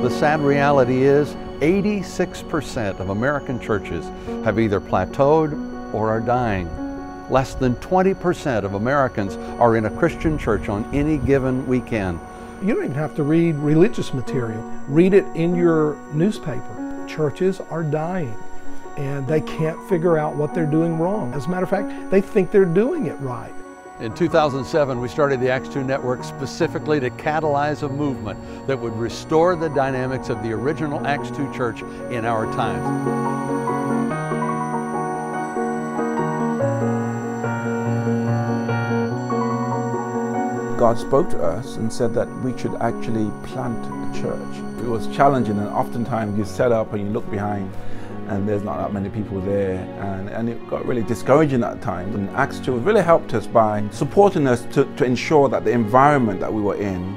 The sad reality is 86% of American churches have either plateaued or are dying. Less than 20% of Americans are in a Christian church on any given weekend. You don't even have to read religious material. Read it in your newspaper. Churches are dying and they can't figure out what they're doing wrong. As a matter of fact, they think they're doing it right. In 2007, we started the Acts 2 Network specifically to catalyze a movement that would restore the dynamics of the original Acts 2 church in our times. God spoke to us and said that we should actually plant a church. It was challenging, and oftentimes you set up and you look behind and there's not that many people there, and it got really discouraging at times. And Acts 2 really helped us by supporting us to ensure that the environment that we were in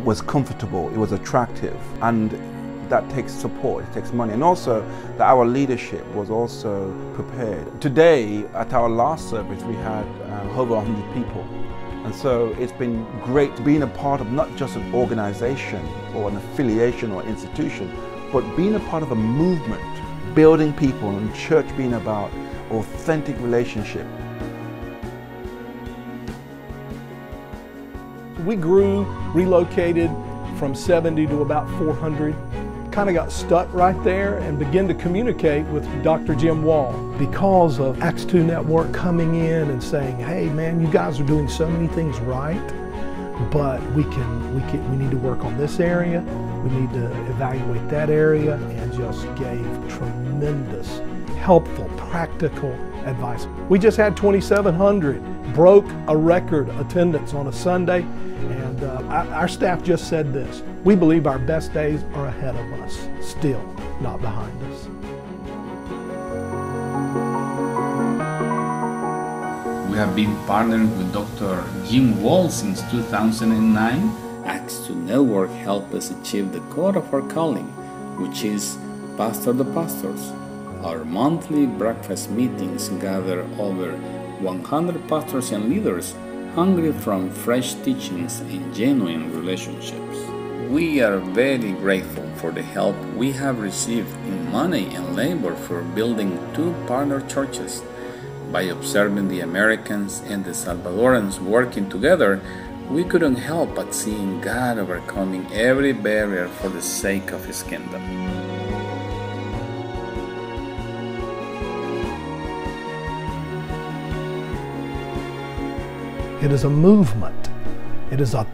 was comfortable, it was attractive, and that takes support, it takes money, and also that our leadership was also prepared. Today, at our last service, we had over 100 people. And so it's been great being a part of not just an organization or an affiliation or institution, but being a part of a movement, building people, and church being about authentic relationship. We grew, relocated from 70 to about 400. Kind of got stuck right there and began to communicate with Dr. Jim Wall because of Acts 2 Network coming in and saying, hey man, you guys are doing so many things right, but we need to work on this area, we need to evaluate that area, and just gave tremendous, helpful, practical advice. We just had 2,700, broke a record attendance on a Sunday, and our staff just said this: we believe our best days are ahead of us, still not behind us. We have been partnered with Dr. Jim Wall since 2009. Acts 2 Network helped us achieve the core of our calling, which is Pastor the Pastors. Our monthly breakfast meetings gather over 100 pastors and leaders hungry from fresh teachings and genuine relationships. We are very grateful for the help we have received in money and labor for building 2 partner churches. By observing the Americans and the Salvadorans working together, we couldn't help but seeing God overcoming every barrier for the sake of His kingdom. It is a movement. It's a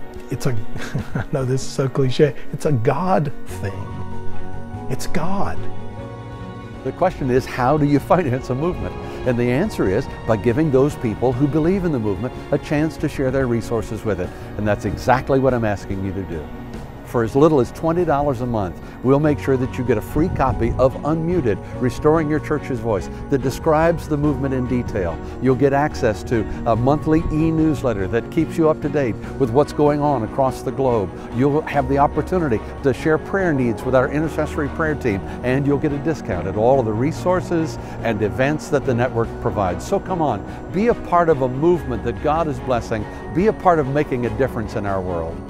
I know this is so cliche, it's a God thing. It's God. The question is, how do you finance a movement? And the answer is by giving those people who believe in the movement a chance to share their resources with it. And that's exactly what I'm asking you to do. For as little as $20 a month, we'll make sure that you get a free copy of Unmuted, Restoring Your Church's Voice, that describes the movement in detail. You'll get access to a monthly e-newsletter that keeps you up to date with what's going on across the globe. You'll have the opportunity to share prayer needs with our intercessory prayer team, and you'll get a discount at all of the resources and events that the network provides. So come on, be a part of a movement that God is blessing. Be a part of making a difference in our world.